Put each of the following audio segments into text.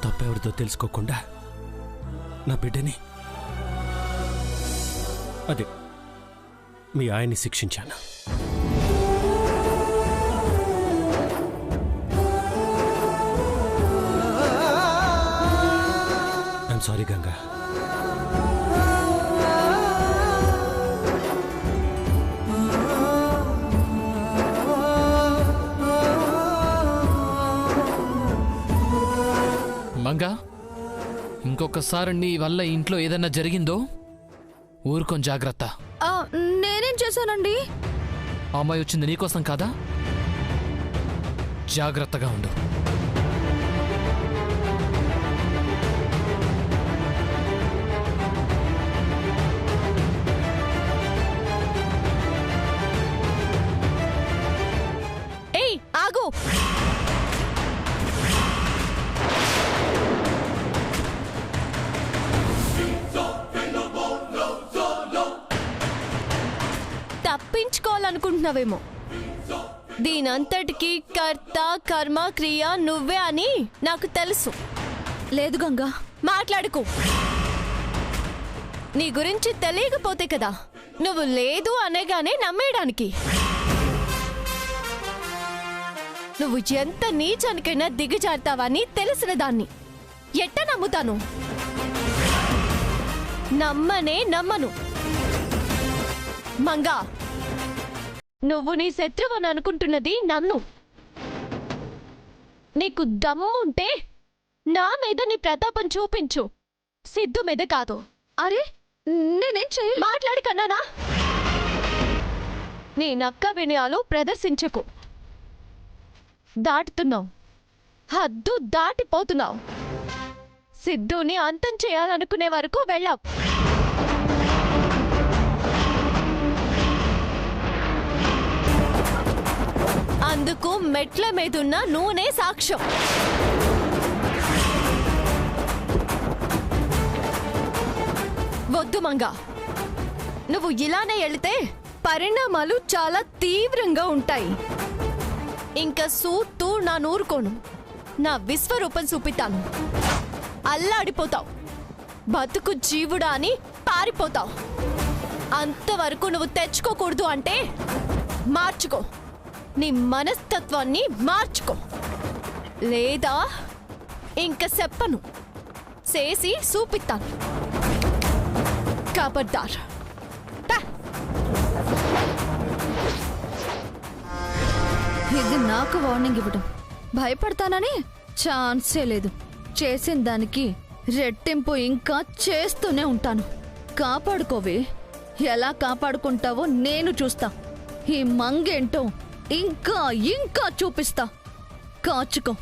తప్పెవరితో తెలుసుకోకుండా నా బిడ్డని అదే మీ ఆయన్ని శిక్షించాను. I'm sorry Ganga. మంగా, ఇంకొకసారి నీ వల్ల ఇంట్లో ఏదన్నా జరిగిందో ఊరుకొని జాగ్రత్త. నేనేం చేశానండి? అమ్మాయి వచ్చింది నీకోసం కాదా? జాగ్రత్తగా ఉండు. ఏయ్ ఆగు! తప్పించుకోవాలనుకుంటున్నావేమో. దీనంతటికి కర్త కర్మ క్రియ నువ్వే అని నాకు తెలుసు. లేదు గంగా, మాట్లాడుకో. నీ గురించి తెలియకపోతే కదా నువ్వు లేదు అనేగానే నమ్మేయడానికి. నువ్వు ఎంత నీచానికైనా దిగజారుతావని తెలిసిన దాన్ని ఎట్ట నమ్ముతాను? నమ్మను. మంగా, నువ్వు నీ శత్రువని అనుకుంటున్నది నన్ను. నీకు దమ్ము ఉంటే నా మీద నీ ప్రతాపం చూపించు, సిద్ధు మీద కాదు. అరే నేనేం చేయ మాట్లాడి కన్నానా? నీ నక్క వినయాలు ప్రదర్శించకు. దాటుతున్నావు, హద్దు దాటిపోతున్నావు. సిద్ధుని అంతం చేయాలనుకునే వరకు వెళ్ళావు. అందుకు మెట్ల మీదున్న నూనె సాక్ష్యం. వద్దు మంగా, నువ్వు ఇలానే వెళితే పరిణామాలు చాలా తీవ్రంగా ఉంటాయి. ఇంకా సూత్తూ నా నూరుకోను, నా విశ్వరూపం చూపిస్తాను. అల్లాడిపోతావు, బతుకు జీవుడా అని పారిపోతావు. అంతవరకు నువ్వు తెచ్చుకోకూడదు అంటే మార్చుకో, నీ మనస్తత్వాన్ని మార్చుకో. లేదా ఇంక చెప్పను, చేసి చూపిస్తాను. ఖబర్దార్. ఇది నాకు వార్నింగ్ ఇవ్వడం. భయపడతానని ఛాన్సే లేదు. చేసిన దానికి రెట్టింపు ఇంకా చేస్తూనే ఉంటాను. కాపాడుకోవే. ఎలా కాపాడుకుంటావో నేను చూస్తా. ఈ మంగేంటో ఇంకా ఇంకా చూపిస్తా. కాచుకో.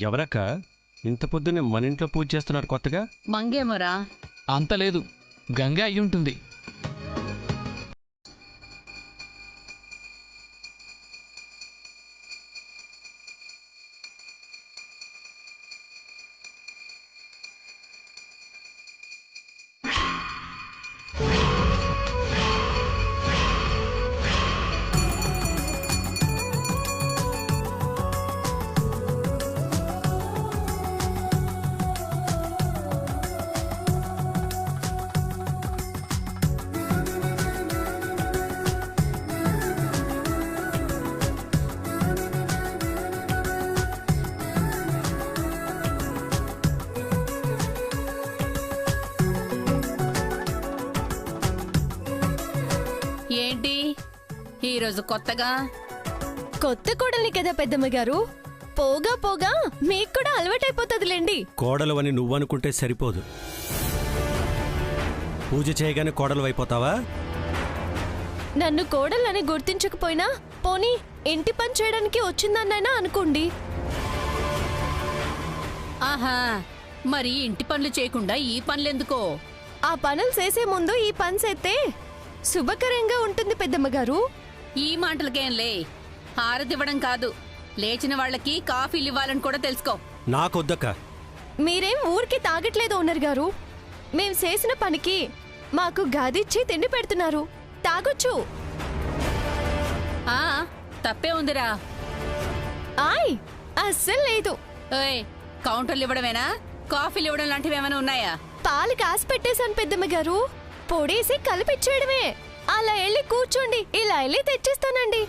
ఎవరక్క ఇంత పొద్దున్నే మన ఇంట్లో పూజ చేస్తున్నారు కొత్తగా? మంగేమోరా. అంత లేదు, గంగ అయ్యుంటుంది. ఏంటి ఈరోజు కొత్తగా? కొత్త కోడలి కదా పెద్దమ్మ గారు, పోగా పోగా మీకు కూడా అలవాటైపోతుందిలేండి. కోడలు అని నువ్వనుకుంటే సరిపోదు. పూజ చేయగానే కోడలు అయిపోతావా? నన్ను కోడలని గుర్తించకపోయినా పోనీ ఇంటి పని చేయడానికి వచ్చిందన్నైనా అనుకోండి. ఆహా, మరి ఇంటి పనులు చేయకుండా ఈ పనులెందుకో? ఆ పనులు చేసే ముందు ఈ పని చేస్తే శుభకరంగా ఉంటుంది పెద్దమ్మ గారు. ఈ మాటలకేంలే, హారతివ్వడం కాదు, లేచిన వాళ్ళకి కాఫీలు ఇవ్వాలని కూడా తెలుసుకో. నాకొద్దక్క. మీరేం ఊరికి తాగట్లేదు ఓనర్ గారు. మేం చేసిన పనికి మాకు గదిచ్చి తిండి పెడుతున్నారు, తాగొచ్చు. ఆ తప్పే ఉందిరా. ఆయ్ అస్సలు లేదు. ఓయ్, కౌంటర్లు ఇవ్వడమేనా? కాఫీలు ఇవ్వడం లాంటివి ఏమైనా ఉన్నాయా? పాలు కాసి పెట్టేశాను పెద్దమ్మ గారు, పొడేసి కలిపిచ్చేయడమే. అలా వెళ్ళి కూర్చోండి, ఇలా వెళ్ళి తెచ్చిస్తానండి.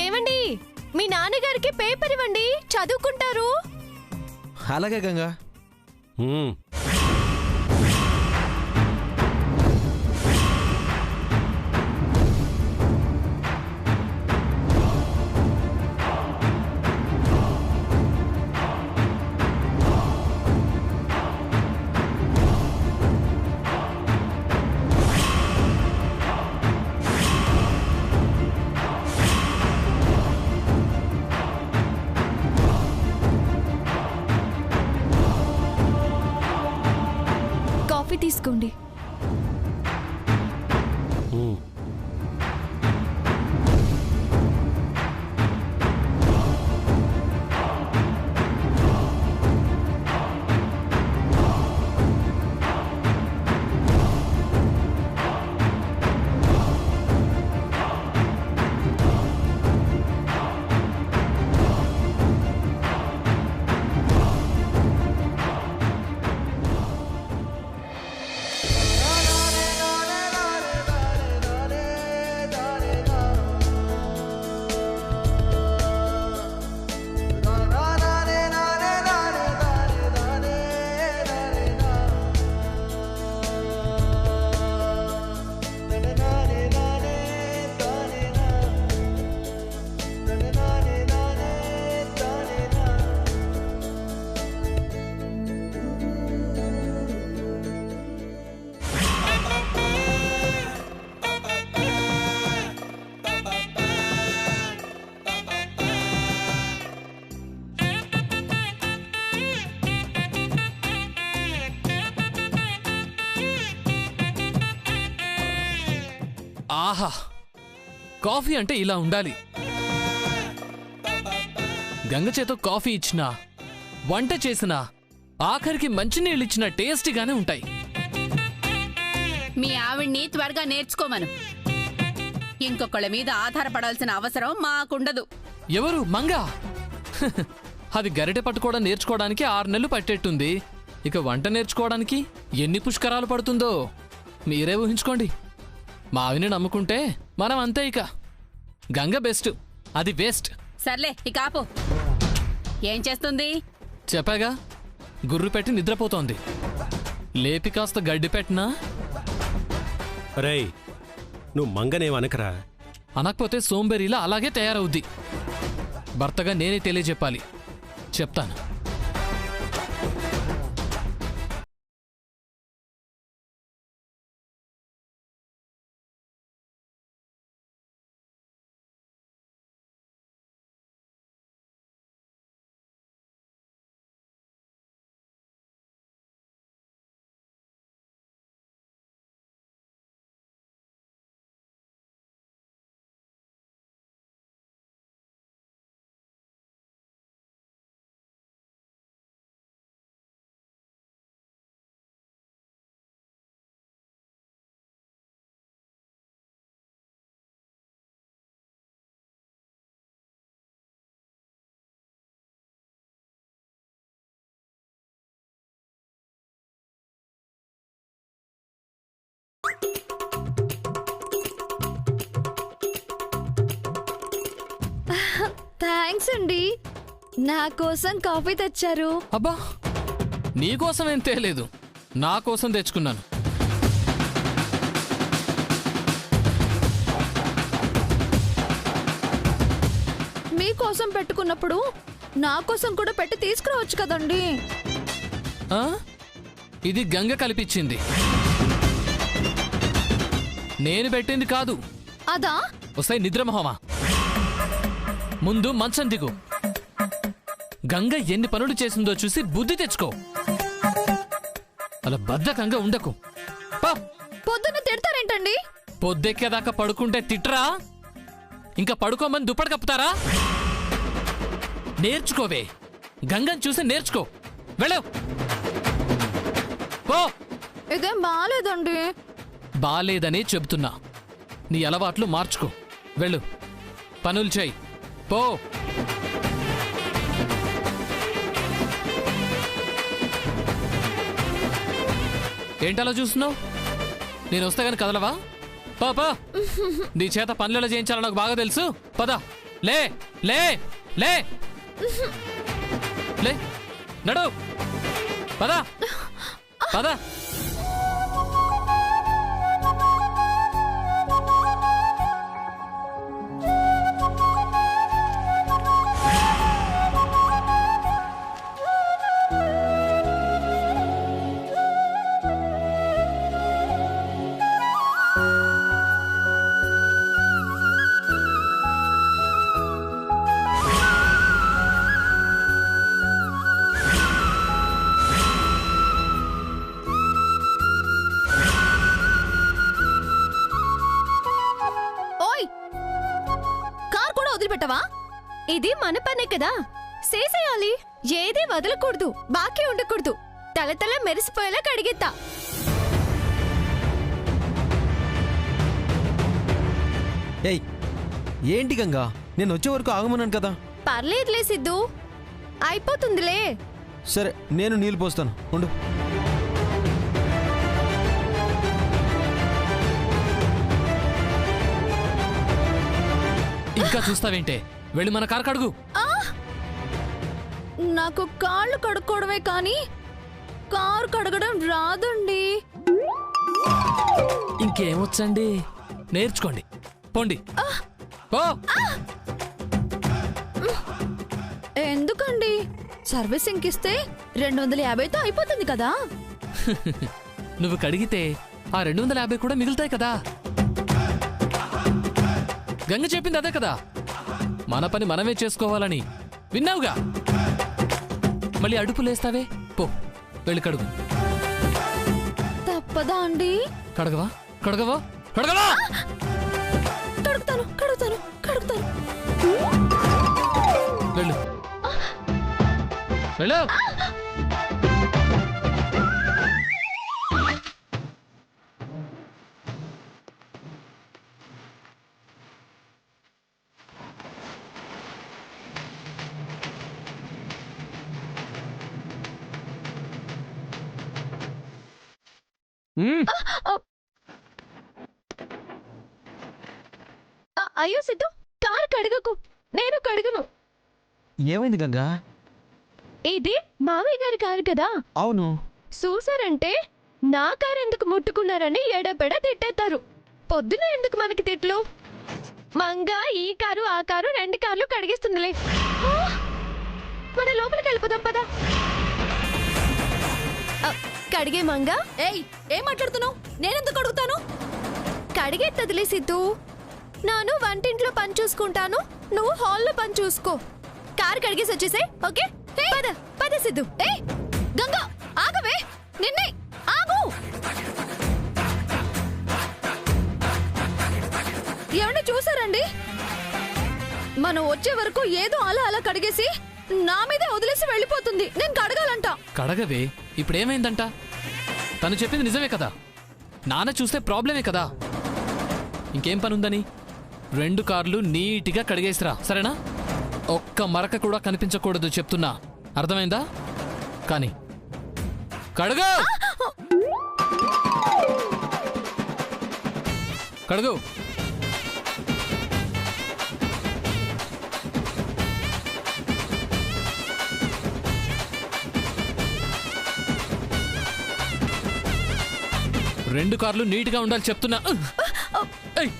ఏమండి, మీ నాన్నగారికి పేపర్ ఇవ్వండి, చదువుకుంటారు. అలాగే గంగా. హ్మ్. కాఫీ తీసుకోండి. హ్మ్. ఆహా, కాఫీ అంటే ఇలా ఉండాలి. గంగ చేత కాఫీ ఇచ్చినా, వంట చేసినా, ఆఖరికి మంచినీళ్ళు ఇచ్చిన టేస్టీగానే ఉంటాయి. మీ ఆవిడ్ని త్వరగా నేర్చుకోమను. ఇంకొకళ్ళ మీద ఆధారపడాల్సిన అవసరం మాకుండదు. ఎవరు మంగా? అది గరిటె పట్టుకోవడం నేర్చుకోవడానికి 6 నెలలు పట్టేట్టుంది. ఇక వంట నేర్చుకోవడానికి ఎన్ని పుష్కరాలు పడుతుందో మీరే ఊహించుకోండి. మావిని నమ్ముకుంటే మనం అంతే. ఇక గంగ బెస్ట్, అది వేస్ట్. సర్లే, ఇక ఆపు. ఏం చేస్తుంది? చెప్పాగా, గుర్రు పెట్టి నిద్రపోతోంది. లేపి కాస్త గడ్డి పెట్టినా రేయ్ నువ్వు మంగనేమనకరా. అనకపోతే సోంబేరిలా అలాగే తయారవుద్ది. భర్తగా నేనే తెలియజెప్పాలి. చెప్తాను. థ్యాంక్స్ అండి, నా కోసం కాఫీ తెచ్చారు. అబ్బా, నీకోసం ఏం తేలేదు, నా కోసం తెచ్చుకున్నాను. మీకోసం పెట్టుకున్నప్పుడు నా కోసం కూడా పెట్టి తీసుకురావచ్చు కదండి. ఆ? ఇది గంగ కలిపిచ్చింది, నేను పెట్టింది కాదు. అదా? వస్తాయి నిద్రమోహమా, ముందు మంచం దిగు. గంగ ఎన్ని పనులు చేసిందో చూసి బుద్ధి తెచ్చుకో. అలా బద్ధకంగా ఉండకు. పో. పొద్దున్న తిడతారేంటండి? పొద్దెక్కేదాకా పడుకుంటే తిట్రా? ఇంకా పడుకోమని దుప్పటి కప్పుతారా? నేర్చుకోవే, గంగని చూసి నేర్చుకో. వెళ్ళు, పో. ఇదేం బాలేదండి. బాలేదనే చెబుతున్నా, నీ అలవాట్లు మార్చుకో. వెళ్ళు, పనులు చేయి, పో. ఏంటలా చూస్తున్నావు? నేను వస్తే గాని కదలవా? పాపా, నీ చేత పనులలో చేయించాలో నాకు బాగా తెలుసు. పద, లే లే లే లే, నడు, పద పద. వదిలిపెట్టవా? ఇది మన పనే కదా, చేసేయాలి. ఏది వదలకూడదు, బాకీ ఉండకూడదు. తల మెరిసిపోయేలా కడిగేత్తా. ఏయ్, ఏంటి గంగా, నేను వచ్చే వరకు ఆగమన్నాను కదా. పర్లేదులే సిద్ధు, అయిపోతుందిలే. సరే, నేను నీళ్ళు పోస్తాను, ఉండు. ఇంకా చూస్తావేంటే, వెళ్ళి మన కారు కడుగు. నాకు కాళ్ళు కడుక్కోవడమే కానీ కారు కడగడం రాదండి. ఇంకేమొచ్చండి, నేర్చుకోండి, పోండి. పో. ఎందుకండి, సర్వీసింగ్ ఇస్తే 250తో అయిపోతుంది కదా. నువ్వు కడిగితే ఆ 250 కూడా మిగులుతాయి కదా. గంగ చెప్పింది అదే కదా, మన పని మనమే చేసుకోవాలని. విన్నావుగా? మళ్ళీ అడుపులేస్తావే, పో, వెళ్ళి కడుగు. తప్పదా అండి? కడగవా కడగవా కడగవా? కడుగుతాను కడుగుతాను కడుగుతాను. వెళ్ళు, వెళ్ళు. అయ్యో సిద్ధు, కారు కడగకు, నేను కడుగును. ఏమైంది గంగా? ఇది మావయ్య గారి కారు కదా. అవును. చూసారంటే నా కారు ఎందుకు ముట్టుకున్నారని ఎడబెడ తిట్టేస్తారు. పొద్దున ఎందుకు మనకి తిట్లు? మంగ ఈ కారు ఆ కారు 2 కార్లు కడిగిస్తుందిలే. మన లోపలికి వెళ్ళిపోదాం పదా. కడిగే మంగ. ఏయ్, ఏం మాట్లాడుతున్నావు? నేనెందుకు అడుగుతాను? కడిగెత్తదిలే సిద్ధు. నాను వంటింట్లో పని చూసుకుంటాను, నువ్వు హాల్లో పని చూసుకో. కారు కడిగేసి వచ్చేసే. ఓకే పద పద సిద్ధు. ఏయ్ గంగా, ఆగవే. నిన్నే ఆగు. ఏమన్నా చూసారండి? మనం వచ్చే వరకు ఏదో అలా అలా కడిగేసి నా మీదే వదిలేసి వెళ్ళిపోతుంది. నేను కడగాలంట. కడగవే, ఇప్పుడేమైందంట? తను చెప్పింది నిజమే కదా. నాన్న చూస్తే ప్రాబ్లమే కదా. ఇంకేం పనుందని 2 కార్లు నీట్గా కడిగేసిరా, సరేనా? ఒక్క మరక కూడా కనిపించకూడదు చెప్తున్నా, అర్థమైందా? కానీ కడుగు కడుగు. రెండు కార్లు నీట్గా ఉండాలి చెప్తున్నా.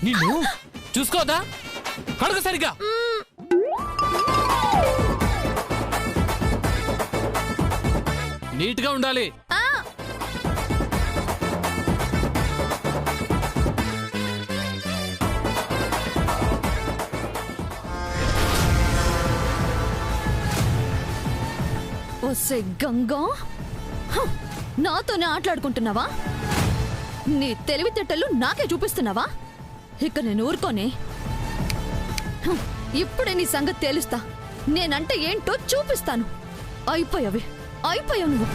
నిన్ను చూసుకోదా? కడుగు సరిగా. నీట్గా ఉండాలి. ఒసే గంగా, నాతోనే ఆటలాడుకుంటున్నావా? నీ తెలివితేటలు నాకే చూపిస్తున్నావా? ఇక నేను ఊరుకోనే. ఇప్పుడే నీ సంగతి తేలుస్తా. నేనంటే ఏంటో చూపిస్తాను. అయిపోయావు నువ్వు.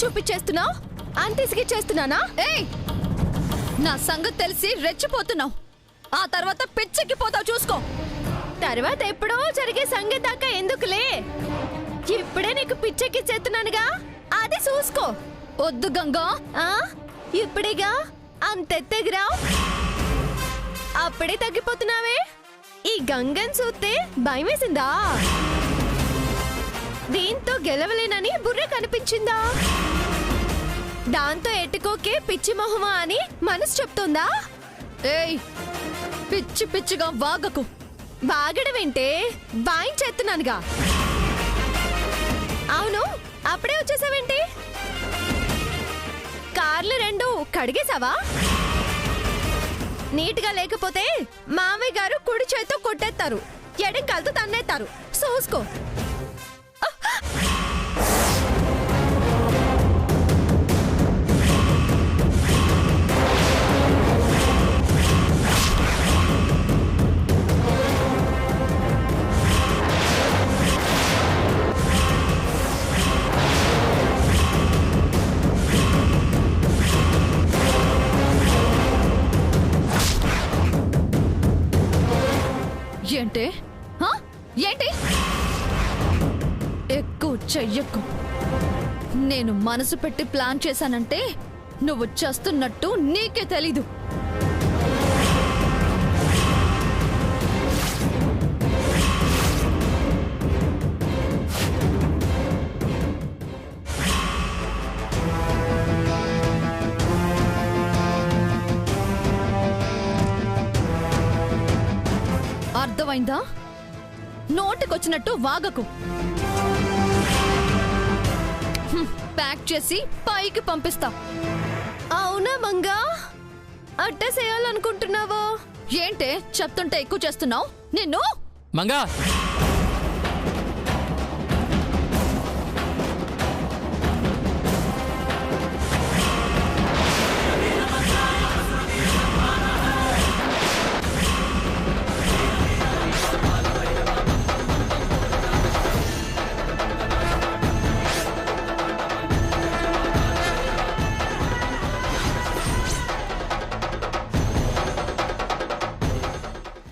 చూపించేస్తున్నావు? అంతేసిగి చేస్తున్నానా? ఏయ్, నా సంగతి తెలిసి రెచ్చిపోతున్నావు. ఆ తర్వాత పిచ్చెక్కిపోతావు, చూసుకో. తర్వాత ఎప్పుడో జరిగే సంగతి దాకా ఎందుకులే, ఇప్పుడే నీకు పిచ్చెక్కి చేస్తున్నానుగా, అది చూసుకో. వద్దు గంగా. ఇప్పుడేగా అంతెత్తగిరా, అప్పుడే తగ్గిపోతున్నావే. ఈ గంగని చూస్తే భయమేసిందా? దీంతో గెలవలేనని బుర్ర కనిపించిందా? దాంతో ఎట్టుకోకే పిచ్చి మొహమా అని మనసు చెప్తుందా? ఏయ్, పిచ్చి పిచ్చిగా వాగకు. బాగడం వింటే వాయించేస్తున్నానుగా. అవును, అప్పుడే వచ్చేసావేంటి? కార్లు 2 కడిగేశావా? నీట్గా లేకపోతే మామయ్య గారు కుడి చేతితో కొట్టేస్తారు, ఎడం కాలుతో తన్నేస్తారు. చూసుకో. ఏంటి? ఏంటి? ఎక్కువ చెయ్యకు. నేను మనసు పెట్టి ప్లాన్ చేశానంటే నువ్వు చేస్తున్నట్టు నీకే తెలీదు. అర్థమైందా? నోటికొచ్చినట్టు వాగకు. ప్యాక్ చేసి పైకి పంపిస్తా. అవునా మంగా? అట్ట చేయాలనుకుంటున్నావా? ఏంటే చెప్తుంటే ఎక్కువ చేస్తున్నావు నిన్ను మంగా